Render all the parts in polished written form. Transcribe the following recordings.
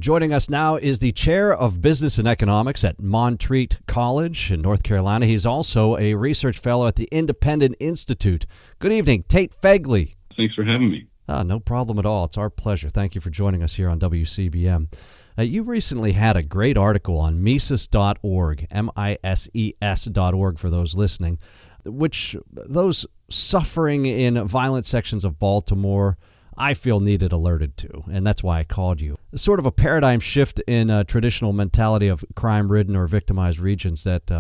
Joining us now is the chair of business and economics at Montreat College in North Carolina. He's also a research fellow at the Independent Institute. Good evening, Tate Fegley. Thanks for having me. No problem at all. It's our pleasure. Thank you for joining us here on WCBM. You recently had a great article on Mises.org, MISES.org for those listening, which those suffering in violent sections of Baltimore, I feel needed alerted to, and that's why I called you. It's sort of a paradigm shift in traditional mentality of crime-ridden or victimized regions that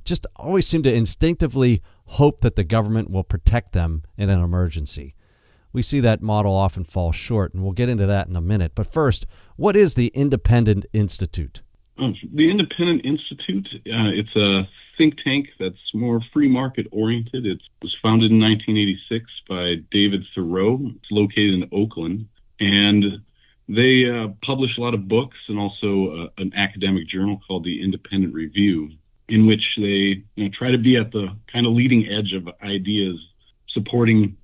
just always seem to instinctively hope that the government will protect them in an emergency. We see that model often fall short, and we'll get into that in a minute. But first, what is the Independent Institute? The Independent Institute, it's a think tank that's more free market oriented. It was founded in 1986 by David Thoreau. It's located in Oakland, and they publish a lot of books and also an academic journal called the Independent Review, in which they try to be at the kind of leading edge of ideas, supporting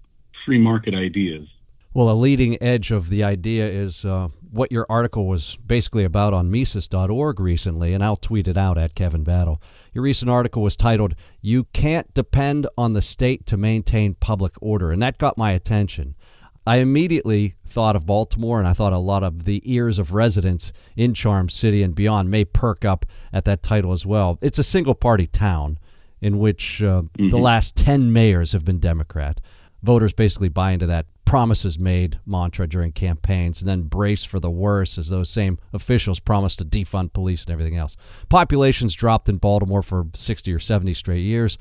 free market ideas. Well, a leading edge of the idea is what your article was basically about on Mises.org recently, and I'll tweet it out at Kevin Battle. Your recent article was titled, "You Can't Depend on the State to Maintain Public Order," and that got my attention. I immediately thought of Baltimore, and I thought a lot of the ears of residents in Charm City and beyond may perk up at that title as well. It's a single-party town in which the last 10 mayors have been Democrat. Voters basically buy into that promises made mantra during campaigns and then brace for the worst as those same officials promise to defund police and everything else. Population's dropped in Baltimore for 60 or 70 straight years.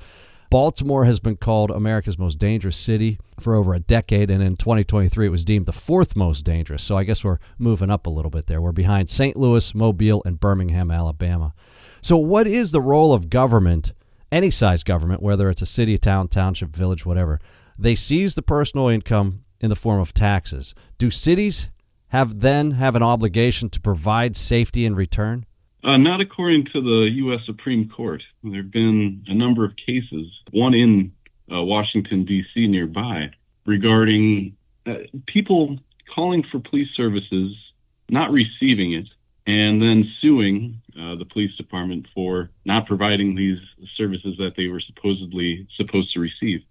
Baltimore has been called America's most dangerous city for over a decade, and in 2023 it was deemed the fourth most dangerous. So I guess we're moving up a little bit there. We're behind St. Louis, Mobile, and Birmingham, Alabama. So what is the role of government, any size government, whether it's a city, town, township, village, whatever? They seize the personal income in the form of taxes. Do cities have an obligation to provide safety in return? Not according to the U.S. Supreme Court. There have been a number of cases, one in Washington, D.C. nearby, regarding people calling for police services, not receiving it, and then suing the police department for not providing these services that they were supposedly supposed to receive.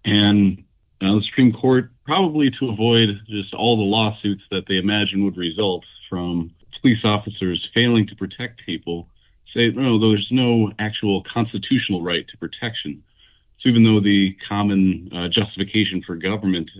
And the Supreme Court, probably to avoid just all the lawsuits that they imagine would result from police officers failing to protect people, say, no, there's no actual constitutional right to protection. So even though the common justification for government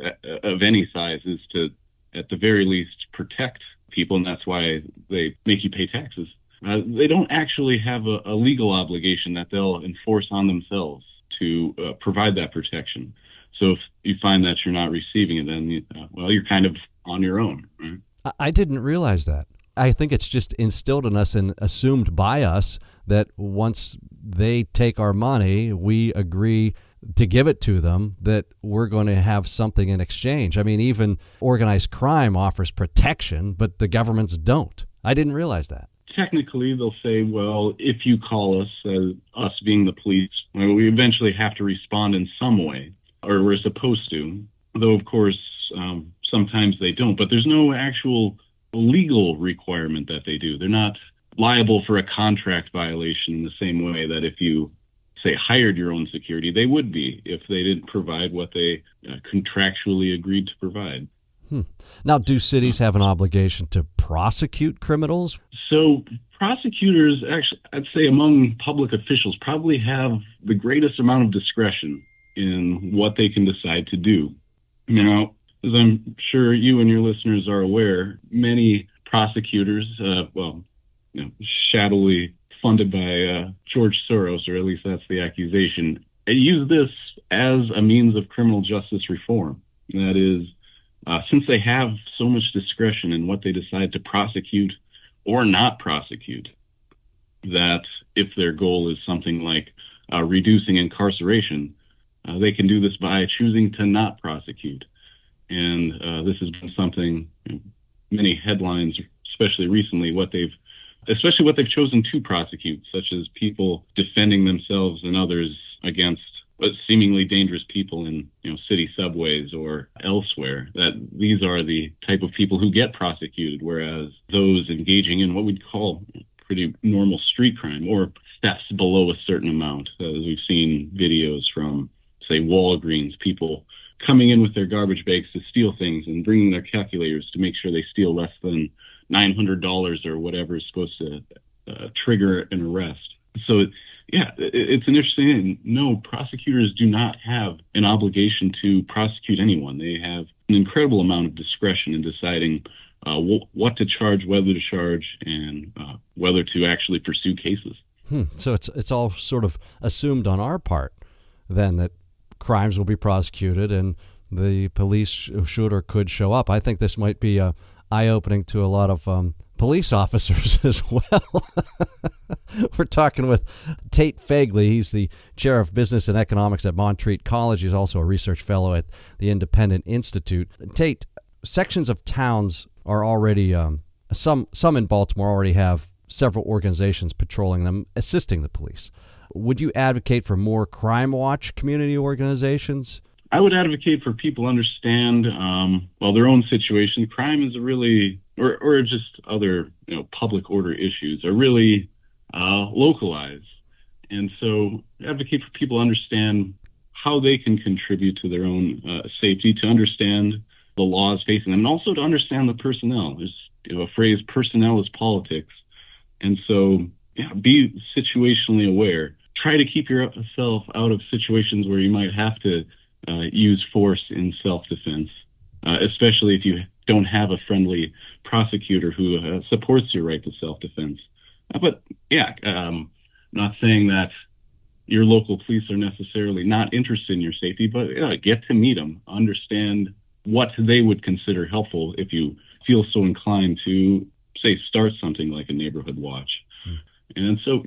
of any size is to, at the very least, protect people, and that's why they make you pay taxes, they don't actually have a legal obligation that they'll enforce on themselves to provide that protection. So if you find that you're not receiving it, then, you're kind of on your own, right? I didn't realize that. I think it's just instilled in us and assumed by us that once they take our money, we agree to give it to them, that we're going to have something in exchange. I mean, even organized crime offers protection, but the governments don't. I didn't realize that. Technically, they'll say, well, if you call us, us being the police, we eventually have to respond in some way, or we're supposed to, though, of course, sometimes they don't. But there's no actual legal requirement that they do. They're not liable for a contract violation in the same way that if you, say, hired your own security, they would be if they didn't provide what they contractually agreed to provide. Now, do cities have an obligation to prosecute criminals? So prosecutors, actually, I'd say among public officials, probably have the greatest amount of discretion in what they can decide to do. As I'm sure you and your listeners are aware, many prosecutors, shadowily funded by George Soros, or at least that's the accusation, use this as a means of criminal justice reform. That is, since they have so much discretion in what they decide to prosecute or not prosecute, that if their goal is something like reducing incarceration, they can do this by choosing to not prosecute. And this has been something, many headlines, especially recently, what they've chosen to prosecute, such as people defending themselves and others against seemingly dangerous people in city subways or elsewhere, that these are the type of people who get prosecuted, whereas those engaging in what we'd call pretty normal street crime or thefts below a certain amount, as we've seen videos from, say, Walgreens, people coming in with their garbage bags to steal things and bringing their calculators to make sure they steal less than $900 or whatever is supposed to trigger an arrest. So yeah, it's an interesting thing. No, prosecutors do not have an obligation to prosecute anyone. They have an incredible amount of discretion in deciding what to charge, whether to charge, and whether to actually pursue cases. So it's all sort of assumed on our part then that crimes will be prosecuted and the police should or could show up. I think this might be eye-opening to a lot of police officers as well. We're talking with Tate Fagley. He's the chair of business and economics at Montreat College. He's also a research fellow at the Independent Institute. Tate, sections of towns are already, some in Baltimore already have several organizations patrolling them, assisting the police. Would you advocate for more Crime Watch community organizations? I would advocate for people to understand, their own situation. Crime is a really, or just other, public order issues are really localized. And so advocate for people to understand how they can contribute to their own safety, to understand the laws facing them, and also to understand the personnel. There's a phrase, personnel is politics. And so be situationally aware. Try to keep yourself out of situations where you might have to use force in self-defense, especially if you don't have a friendly prosecutor who supports your right to self-defense. Not saying that your local police are necessarily not interested in your safety, but get to meet them, understand what they would consider helpful if you feel so inclined to, say, start something like a neighborhood watch. And so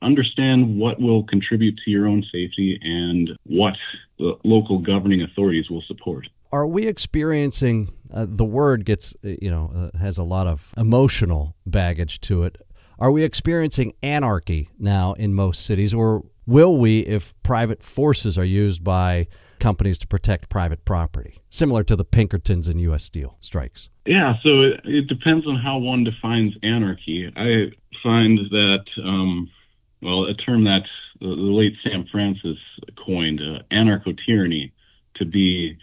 understand what will contribute to your own safety and what the local governing authorities will support. Are we experiencing, the word gets, has a lot of emotional baggage to it. Are we experiencing anarchy now in most cities, or will we if private forces are used by companies to protect private property, similar to the Pinkertons and U.S. Steel strikes? Yeah, so it depends on how one defines anarchy. I find that, a term that the late Sam Francis coined, anarcho-tyranny, to be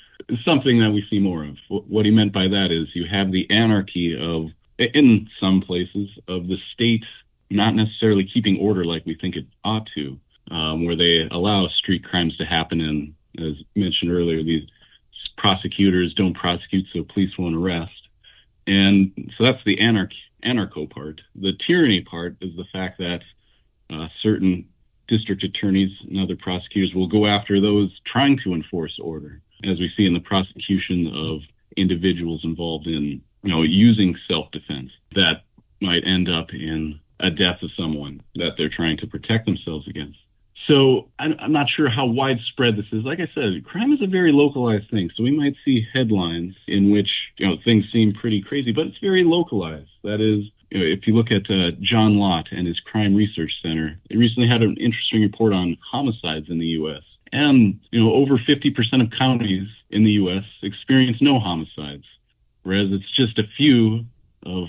something that we see more of. What he meant by that is you have the anarchy of, in some places, of the state not necessarily keeping order like we think it ought to, where they allow street crimes to happen, and as mentioned earlier, these prosecutors don't prosecute, so police won't arrest. And so that's the anarcho part. The tyranny part is the fact that certain district attorneys and other prosecutors will go after those trying to enforce order, as we see in the prosecution of individuals involved in, using self-defense that might end up in a death of someone that they're trying to protect themselves against. So I'm not sure how widespread this is. Like I said, crime is a very localized thing. So we might see headlines in which, things seem pretty crazy, but it's very localized. That is, if you look at John Lott and his Crime Research Center, they recently had an interesting report on homicides in the U.S. And, over 50% of counties in the U.S. experience no homicides, whereas it's just a few of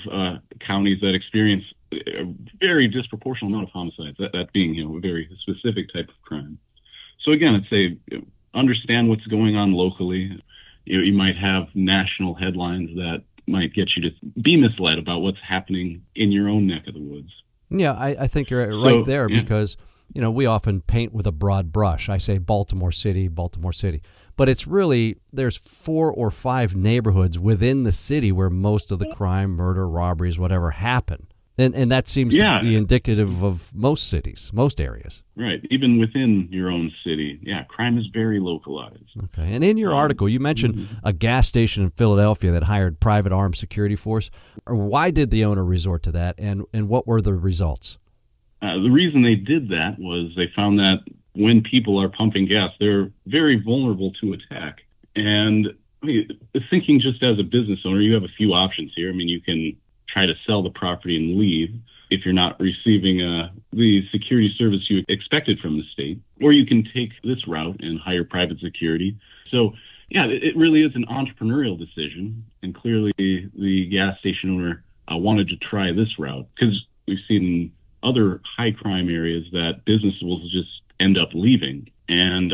counties that experience a very disproportionate amount of homicides, that being, a very specific type of crime. So again, I'd say understand what's going on locally. You might have national headlines that might get you to be misled about what's happening in your own neck of the woods. Yeah, I think you're right there because, we often paint with a broad brush. I say Baltimore City, but it's really, there's 4 or 5 neighborhoods within the city where most of the crime, murder, robberies, whatever happen. And that seems to be indicative of most cities, most areas. Right. Even within your own city. Yeah, crime is very localized. Okay. And in your article, you mentioned a gas station in Philadelphia that hired private armed security force. Why did the owner resort to that, and what were the results? The reason they did that was they found that when people are pumping gas, they're very vulnerable to attack. And thinking just as a business owner, you have a few options here. You can try to sell the property and leave if you're not receiving the security service you expected from the state, or you can take this route and hire private security. So, yeah, it really is an entrepreneurial decision, and clearly the gas station owner wanted to try this route because we've seen in other high crime areas that businesses will just end up leaving. And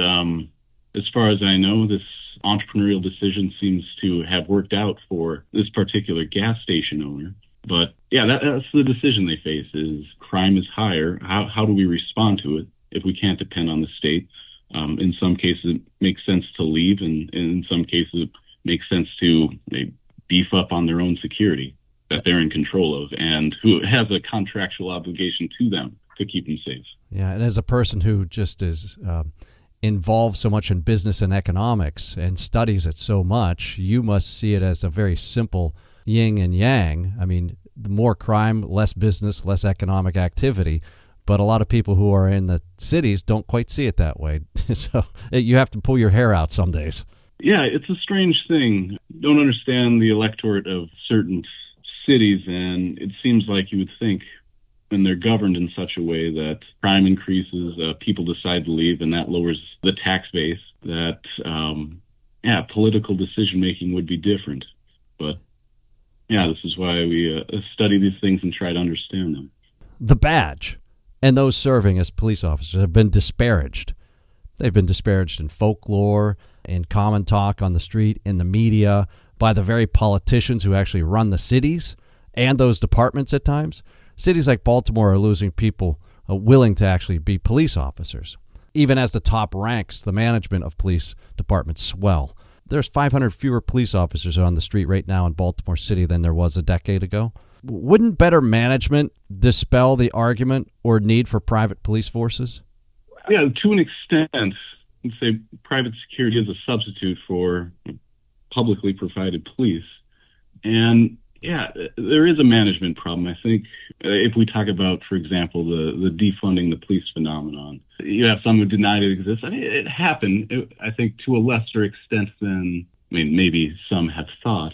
as far as I know, this entrepreneurial decision seems to have worked out for this particular gas station owner. But yeah, that's the decision they face: is crime is higher. How do we respond to it if we can't depend on the state? In some cases, it makes sense to leave, and in some cases, it makes sense to beef up on their own security that they're in control of and who has a contractual obligation to them to keep them safe. Yeah, and as a person who just is involved so much in business and economics and studies it so much, you must see it as a very simple yin and yang. I mean, the more crime, less business, less economic activity. But a lot of people who are in the cities don't quite see it that way. So you have to pull your hair out some days. Yeah, it's a strange thing. Don't understand the electorate of certain cities, and it seems like you would think when they're governed in such a way that crime increases, people decide to leave, and that lowers the tax base, that, political decision-making would be different. But, yeah, this is why we study these things and try to understand them. The badge and those serving as police officers have been disparaged. They've been disparaged in folklore, in common talk on the street, in the media, by the very politicians who actually run the cities and those departments at times. Cities like Baltimore are losing people willing to actually be police officers. Even as the top ranks, the management of police departments swell. There's 500 fewer police officers on the street right now in Baltimore City than there was a decade ago. Wouldn't better management dispel the argument or need for private police forces? Yeah, to an extent, I'd say private security is a substitute for publicly provided police. And yeah, there is a management problem. I think if we talk about, for example, the defunding the police phenomenon, you have some who deny it exists. I mean, it happened, I think, to a lesser extent than, maybe some have thought.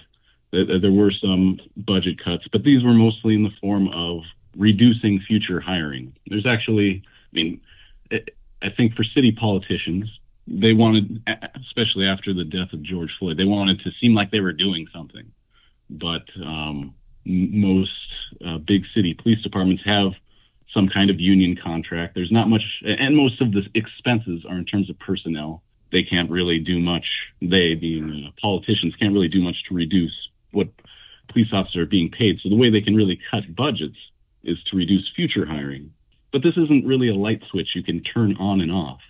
There were some budget cuts, but these were mostly in the form of reducing future hiring. There's actually, I think for city politicians, they wanted, especially after the death of George Floyd, they wanted to seem like they were doing something. But most big city police departments have some kind of union contract. There's not much, and most of the expenses are in terms of personnel. They can't really do much. They, being politicians, can't really do much to reduce what police officers are being paid. So the way they can really cut budgets is to reduce future hiring. But this isn't really a light switch you can turn on and off.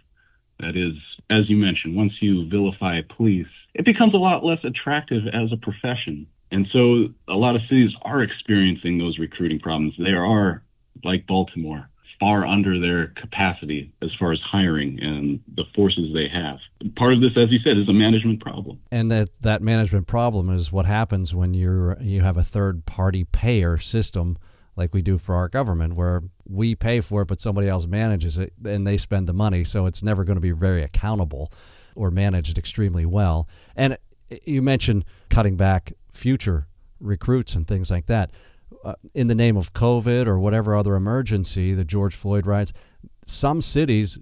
That is, as you mentioned, once you vilify police, it becomes a lot less attractive as a profession. And so a lot of cities are experiencing those recruiting problems. They are, like Baltimore, far under their capacity as far as hiring and the forces they have. Part of this, as you said, is a management problem. And that management problem is what happens when you have a third-party payer system like we do for our government, where we pay for it, but somebody else manages it, and they spend the money, so it's never going to be very accountable or managed extremely well. And you mentioned cutting back future recruits and things like that. In the name of COVID or whatever other emergency, the George Floyd riots, some cities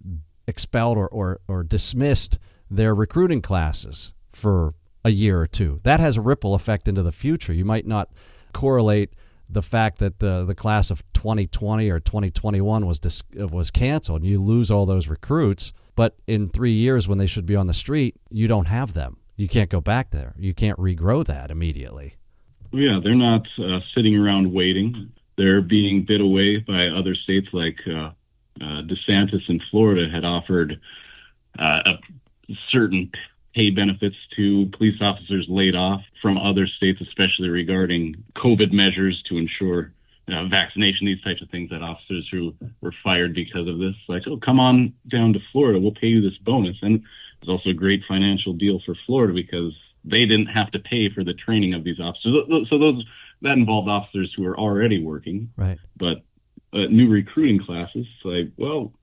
expelled or dismissed their recruiting classes for a year or two. That has a ripple effect into the future. You might not correlate the fact that the class of 2020 or 2021 was canceled. You lose all those recruits, but in 3 years when they should be on the street, you don't have them. You can't go back there. You can't regrow that immediately. Yeah, they're not sitting around waiting. They're being bid away by other states, like DeSantis in Florida had offered certain pay benefits to police officers laid off from other states, especially regarding COVID measures to ensure vaccination, these types of things, that officers who were fired because of this, like, oh, come on down to Florida, we'll pay you this bonus. And it's also a great financial deal for Florida because they didn't have to pay for the training of these officers. So that involved officers who are already working. Right. But new recruiting classes, like, well,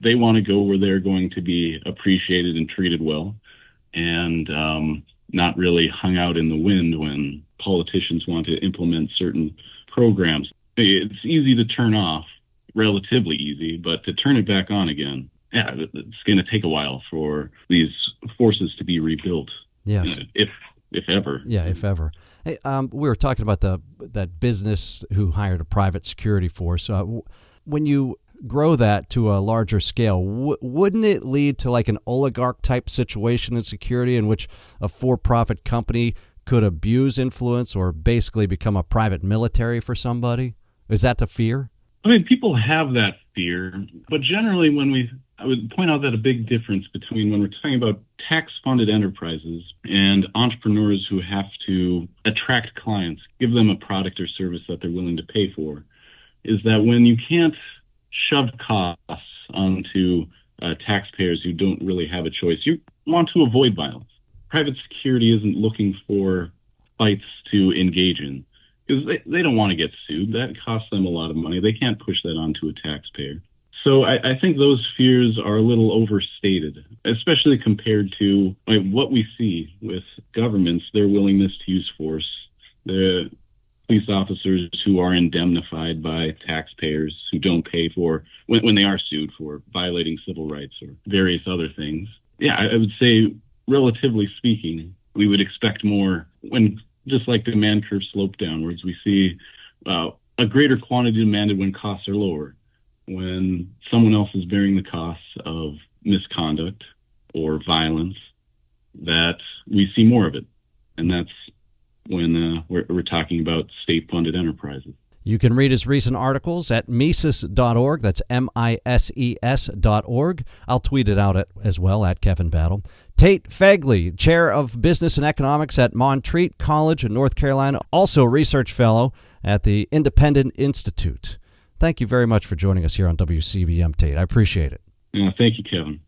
they want to go where they're going to be appreciated and treated well, and not really hung out in the wind when politicians want to implement certain programs. It's easy to turn off, relatively easy, but to turn it back on again, yeah, it's going to take a while for these forces to be rebuilt. Yes. If ever. Yeah, if ever. Hey, we were talking about that business who hired a private security force. When you grow that to a larger scale, wouldn't it lead to like an oligarch type situation in security in which a for-profit company could abuse influence or basically become a private military for somebody? Is that the fear? I mean, people have that fear, but generally I would point out that a big difference between when we're talking about tax-funded enterprises and entrepreneurs who have to attract clients, give them a product or service that they're willing to pay for, is that when you can't shove costs onto taxpayers who don't really have a choice, you want to avoid violence. Private security isn't looking for fights to engage in because they don't want to get sued. That costs them a lot of money. They can't push that onto a taxpayer. So I think those fears are a little overstated, especially compared to what we see with governments, their willingness to use force, the police officers who are indemnified by taxpayers who don't pay for when they are sued for violating civil rights or various other things. Yeah, I would say, relatively speaking, we would expect more when, just like the demand curve slope downwards, we see a greater quantity demanded when costs are lower. When someone else is bearing the costs of misconduct or violence, that we see more of it. And that's when we're talking about state-funded enterprises. You can read his recent articles at Mises.org. That's MISES.org. I'll tweet it out as well at Kevin Battle. Tate Fegley, Chair of Business and Economics at Montreat College in North Carolina, also Research Fellow at the Independent Institute. Thank you very much for joining us here on WCBM, Tate. I appreciate it. Thank you, Kevin.